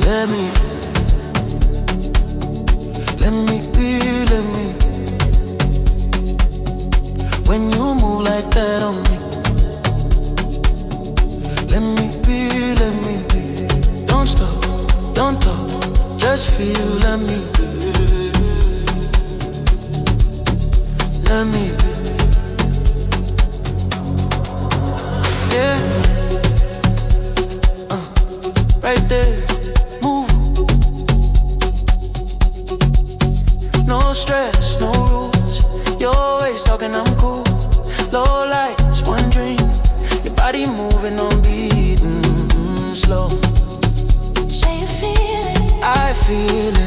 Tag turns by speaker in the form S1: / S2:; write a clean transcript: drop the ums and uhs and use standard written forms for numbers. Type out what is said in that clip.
S1: Let me, let me be, let me. When you move like that on me, let me be, let me be. Don't stop, don't talk, just feel, let me be. Let me be. Yeah, right there, move. No stress, no rules. You're always talking, I'm cool. Low lights, one dream. Your body moving on beat, slow.
S2: Say you feel it.
S1: I feel it.